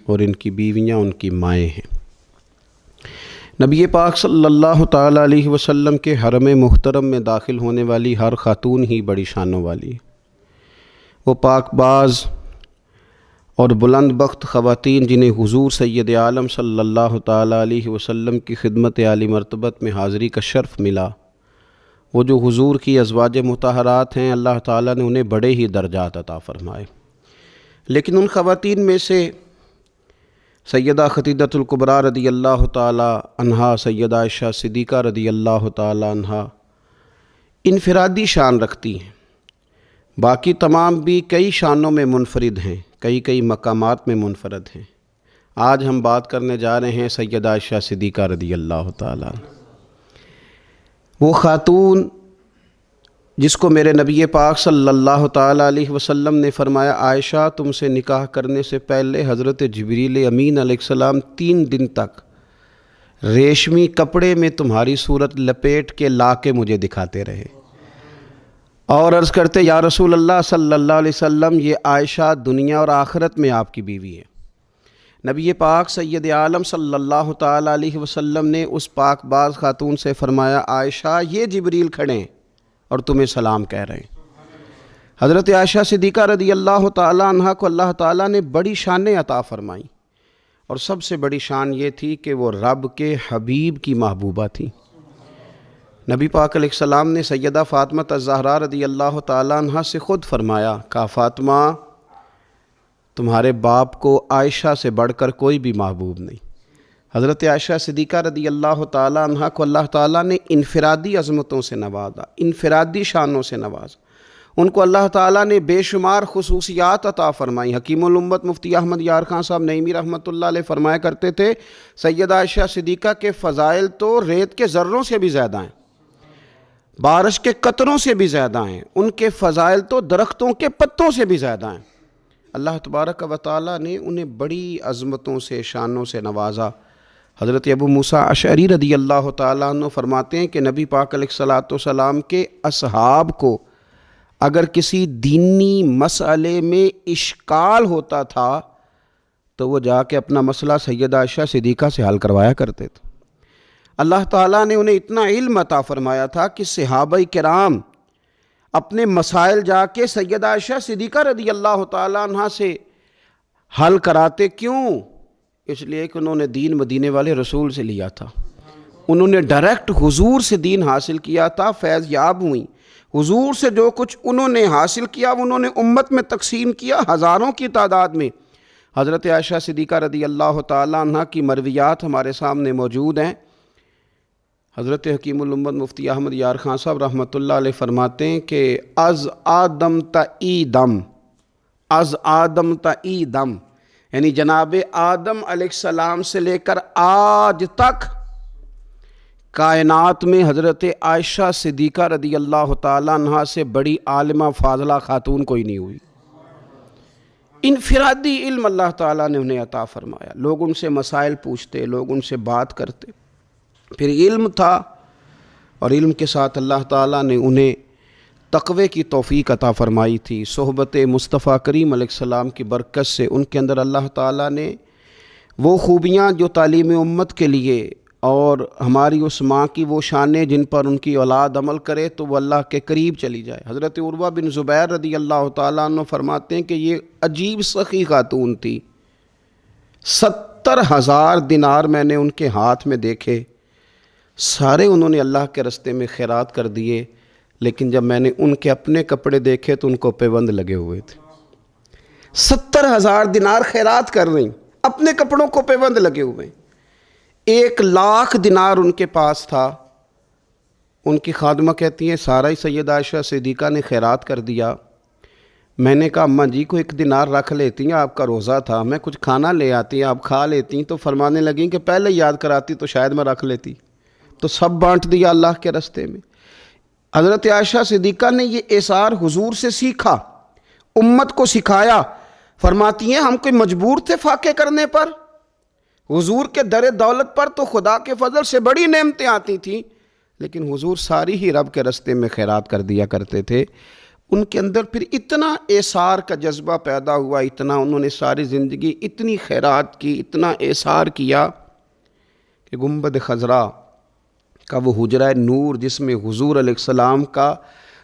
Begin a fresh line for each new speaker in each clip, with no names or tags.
اور ان کی بیویاں ان کی مائیں ہیں۔ نبی پاک صلی اللہ تعالیٰ علیہ وسلم کے حرم محترم میں داخل ہونے والی ہر خاتون ہی بڑی شانوں والی ہے۔ وہ پاک باز اور بلند بخت خواتین جنہیں حضور سید عالم صلی اللہ تعالیٰ علیہ وسلم کی خدمت عالی مرتبت میں حاضری کا شرف ملا، وہ جو حضور کی ازواج مطہرات ہیں، اللہ تعالیٰ نے انہیں بڑے ہی درجات عطا فرمائے۔ لیکن ان خواتین میں سے سیدہ خدیجۃ الکبریٰ رضی اللہ تعالیٰ عنہا، سیدہ عائشہ صدیقہ رضی اللہ تعالیٰ عنہا انفرادی شان رکھتی ہیں۔ باقی تمام بھی کئی شانوں میں منفرد ہیں، کئی مقامات میں منفرد ہیں۔ آج ہم بات کرنے جا رہے ہیں سیدہ عائشہ صدیقہ رضی اللہ تعالیٰ عنہ، وہ خاتون جس کو میرے نبی پاک صلی اللہ تعالیٰ علیہ وسلم نے فرمایا، عائشہ تم سے نکاح کرنے سے پہلے حضرت جبریل امین علیہ السلام 3 دن تک ریشمی کپڑے میں تمہاری صورت لپیٹ کے لا کے مجھے دکھاتے رہے، اور عرض کرتے یا رسول اللہ صلی اللہ علیہ وسلم یہ عائشہ دنیا اور آخرت میں آپ کی بیوی ہے۔ نبی پاک سید عالم صلی اللہ تعالیٰ علیہ وسلم نے اس پاک باز خاتون سے فرمایا، عائشہ یہ جبریل کھڑے ہیں اور تمہیں سلام کہہ رہے ہیں۔ حضرت عائشہ صدیقہ رضی اللہ تعالیٰ عنہ کو اللہ تعالیٰ نے بڑی شانیں عطا فرمائیں، اور سب سے بڑی شان یہ تھی کہ وہ رب کے حبیب کی محبوبہ تھی۔ نبی پاک علیہ السلام نے سیدہ فاطمہ الزہراء رضی اللہ تعالیٰ عنہ سے خود فرمایا، کہا فاطمہ تمہارے باپ کو عائشہ سے بڑھ کر کوئی بھی محبوب نہیں۔ حضرت عائشہ صدیقہ رضی اللہ تعالیٰ عنہ کو اللہ تعالیٰ نے انفرادی عظمتوں سے نوازا، انفرادی شانوں سے نوازا۔ ان کو اللہ تعالیٰ نے بے شمار خصوصیات عطا فرمائی۔ حکیم الامت مفتی احمد یار خان صاحب نعیمی رحمۃ اللہ علیہ فرمایا کرتے تھے، سیدہ عائشہ صدیقہ کے فضائل تو ریت کے ذروں سے بھی زیادہ ہیں، بارش کے قطروں سے بھی زیادہ ہیں، ان کے فضائل تو درختوں کے پتوں سے بھی زیادہ ہیں۔ اللہ تبارک و تعالیٰ نے انہیں بڑی عظمتوں سے، شانوں سے نوازا۔ حضرت ابو موسیٰ اشعری رضی اللہ تعالیٰ عنہ فرماتے ہیں کہ نبی پاک علیہ السلام کے اصحاب کو اگر کسی دینی مسئلے میں اشکال ہوتا تھا تو وہ جا کے اپنا مسئلہ سیدہ عائشہ صدیقہ سے حل کروایا کرتے تھے۔ اللہ تعالیٰ نے انہیں اتنا علم عطا فرمایا تھا کہ صحابہ کرام اپنے مسائل جا کے سیدہ عائشہ صدیقہ رضی اللہ تعالیٰ عنہ سے حل کراتے۔ کیوں؟ اس لیے کہ انہوں نے دین مدینے والے رسول سے لیا تھا، انہوں نے ڈائریکٹ حضور سے دین حاصل کیا تھا، فیض یاب ہوئیں۔ حضور سے جو کچھ انہوں نے حاصل کیا انہوں نے امت میں تقسیم کیا ہزاروں کی تعداد میں۔ حضرت عائشہ صدیقہ رضی اللہ تعالیٰ عنہ کی مرویات ہمارے سامنے موجود ہیں۔ حضرت حکیم الامت مفتی احمد یار خان صاحب رحمۃ اللہ علیہ فرماتے ہیں کہ از آدم تا ای دم یعنی جناب آدم علیہ السلام سے لے کر آج تک کائنات میں حضرت عائشہ صدیقہ رضی اللہ تعالیٰ عنہ سے بڑی عالمہ فاضلہ خاتون کوئی نہیں ہوئی۔ انفرادی علم اللہ تعالیٰ نے انہیں عطا فرمایا، لوگ ان سے مسائل پوچھتے، لوگ ان سے بات کرتے، پھر علم تھا، اور علم کے ساتھ اللہ تعالیٰ نے انہیں تقوی کی توفیق عطا فرمائی تھی۔ صحبت مصطفیٰ کریم علیہ السلام کی برکت سے ان کے اندر اللہ تعالیٰ نے وہ خوبیاں جو تعلیم امت کے لیے، اور ہماری اس ماں کی وہ شانیں جن پر ان کی اولاد عمل کرے تو وہ اللہ کے قریب چلی جائے۔ حضرت عروہ بن زبیر رضی اللہ تعالیٰ عنہ فرماتے ہیں کہ یہ عجیب سخی خاتون تھی، 70,000 دینار میں نے ان کے ہاتھ میں دیکھے، سارے انہوں نے اللہ کے رستے میں خیرات کر دیے، لیکن جب میں نے ان کے اپنے کپڑے دیکھے تو ان کو پیوند لگے ہوئے تھے۔ 70,000 دینار خیرات کر رہی، اپنے کپڑوں کو پیوند لگے ہوئے۔ 1,00,000 دینار ان کے پاس تھا۔ ان کی خادمہ کہتی ہیں سارا ہی سیدہ عائشہ صدیقہ نے خیرات کر دیا۔ میں نے کہا اماں جی کو 1 دینار رکھ لیتی ہیں، آپ کا روزہ تھا، میں کچھ کھانا لے آتی آپ کھا لیتی۔ تو فرمانے لگیں کہ پہلے یاد کراتی تو شاید میں رکھ لیتی، تو سب بانٹ دیا اللہ کے رستے میں۔ حضرت عائشہ صدیقہ نے یہ اثار حضور سے سیکھا، امت کو سکھایا۔ فرماتی ہیں ہم کوئی مجبور تھے فاقے کرنے پر، حضور کے در دولت پر تو خدا کے فضل سے بڑی نعمتیں آتی تھیں، لیکن حضور ساری ہی رب کے رستے میں خیرات کر دیا کرتے تھے۔ ان کے اندر پھر اتنا ایثار کا جذبہ پیدا ہوا، اتنا انہوں نے ساری زندگی اتنی خیرات کی، اتنا ایثار کیا کہ گنبد خضرا کا وہ حجرہ نور جس میں حضور علیہ السلام کا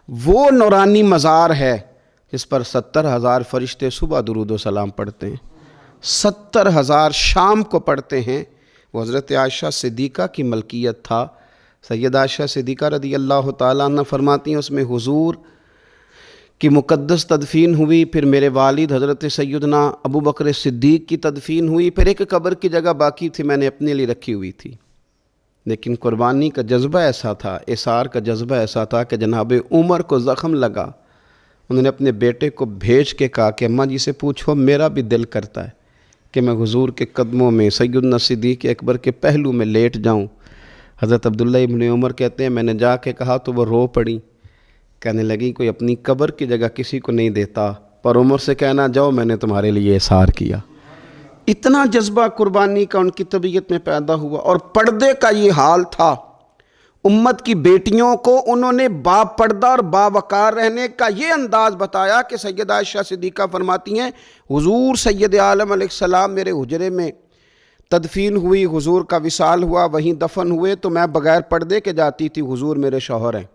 وہ نورانی مزار ہے جس پر 70,000 فرشتے صبح درود و سلام پڑھتے ہیں، 70,000 شام کو پڑھتے ہیں، وہ حضرت عائشہ صدیقہ کی ملکیت تھا۔ سیدہ عائشہ صدیقہ رضی اللہ تعالیٰ عنہ فرماتی ہیں اس میں حضور کی مقدس تدفین ہوئی، پھر میرے والد حضرت سیدنا ابو بکر صدیق کی تدفین ہوئی، پھر ایک قبر کی جگہ باقی تھی میں نے اپنے لیے رکھی ہوئی تھی۔ لیکن قربانی کا جذبہ ایسا تھا، اثار کا جذبہ ایسا تھا کہ جناب عمر کو زخم لگا، انہوں نے اپنے بیٹے کو بھیج کے کہا کہ اماں جی سے پوچھو میرا بھی دل کرتا ہے کہ میں حضور کے قدموں میں سیدنا صدیق اکبر کے پہلو میں لیٹ جاؤں۔ حضرت عبداللہ ابن عمر کہتے ہیں میں نے جا کے کہا تو وہ رو پڑی، کہنے لگی کوئی اپنی قبر کی جگہ کسی کو نہیں دیتا، پر عمر سے کہنا جاؤ میں نے تمہارے لیے اثار کیا۔ اتنا جذبہ قربانی کا ان کی طبیعت میں پیدا ہوا، اور پردے کا یہ حال تھا، امت کی بیٹیوں کو انہوں نے با پردہ اور باوقار رہنے کا یہ انداز بتایا کہ سیدہ عائشہ صدیقہ فرماتی ہیں حضور سید عالم علیہ السلام میرے حجرے میں تدفین ہوئی، حضور کا وصال ہوا، وہیں دفن ہوئے تو میں بغیر پردے کے جاتی تھی، حضور میرے شوہر ہیں،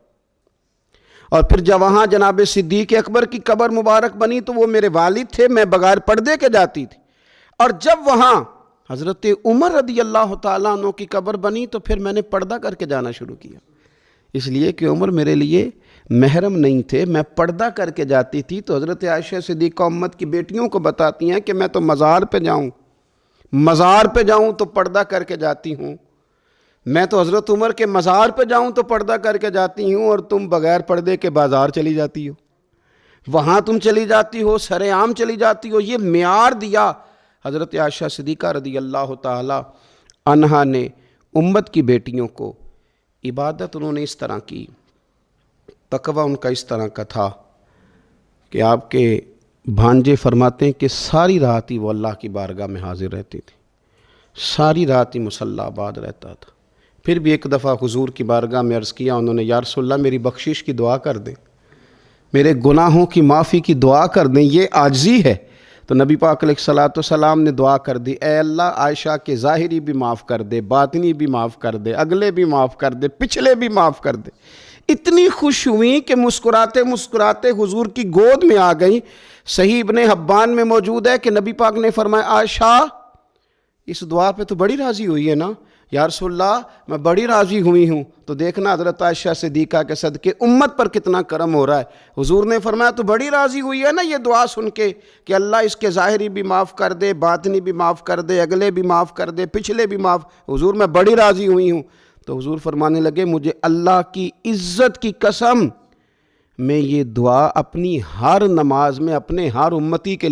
اور پھر جب وہاں جناب صدیق اکبر کی قبر مبارک بنی تو وہ میرے والد تھے، میں بغیر پردے کے جاتی تھی، اور جب وہاں حضرت عمر رضی اللہ تعالیٰ عنہ کی قبر بنی تو پھر میں نے پردہ کر کے جانا شروع کیا، اس لیے کہ عمر میرے لیے محرم نہیں تھے، میں پردہ کر کے جاتی تھی۔ تو حضرت عائشہ صدیقہ امت کی بیٹیوں کو بتاتی ہیں کہ میں تو مزار پہ جاؤں تو پردہ کر کے جاتی ہوں، میں تو حضرت عمر کے مزار پہ جاؤں تو پردہ کر کے جاتی ہوں، اور تم بغیر پردے کے بازار چلی جاتی ہو، وہاں تم چلی جاتی ہو، سر عام چلی جاتی ہو۔ یہ معیار دیا حضرت عائشہ صدیقہ رضی اللہ تعالی عنہا نے امت کی بیٹیوں کو۔ عبادت انہوں نے اس طرح کی، تقوی ان کا اس طرح کا تھا کہ آپ کے بھانجے فرماتے ہیں کہ ساری رات ہی وہ اللہ کی بارگاہ میں حاضر رہتی تھی، ساری رات ہی مصلی آباد رہتا تھا۔ پھر بھی ایک دفعہ حضور کی بارگاہ میں عرض کیا انہوں نے، یا رسول اللہ میری بخشش کی دعا کر دیں، میرے گناہوں کی معافی کی دعا کر دیں، یہ عاجزی ہے۔ تو نبی پاک علیہ الصلوۃ والسلام نے دعا کر دی، اے اللہ عائشہ کے ظاہری بھی معاف کر دے، باطنی بھی معاف کر دے، اگلے بھی معاف کر دے، پچھلے بھی معاف کر دے۔ اتنی خوش ہوئیں کہ مسکراتے مسکراتے حضور کی گود میں آ گئیں۔ صحیح ابن حبان میں موجود ہے کہ نبی پاک نے فرمایا عائشہ اس دعا پہ تو بڑی راضی ہوئی ہے نا؟ یا رسول اللہ میں بڑی راضی ہوئی ہوں۔ تو دیکھنا حضرت عائشہ صدیقہ کے صدقے امت پر کتنا کرم ہو رہا ہے۔ حضور نے فرمایا تو بڑی راضی ہوئی ہے نا یہ دعا سن کے کہ اللہ اس کے ظاہری بھی معاف کر دے، باطنی بھی معاف کر دے، اگلے بھی معاف کر دے، پچھلے بھی معاف۔ حضور میں بڑی راضی ہوئی ہوں۔ تو حضور فرمانے لگے مجھے اللہ کی عزت کی قسم میں یہ دعا اپنی ہر نماز میں اپنے ہر امتی کے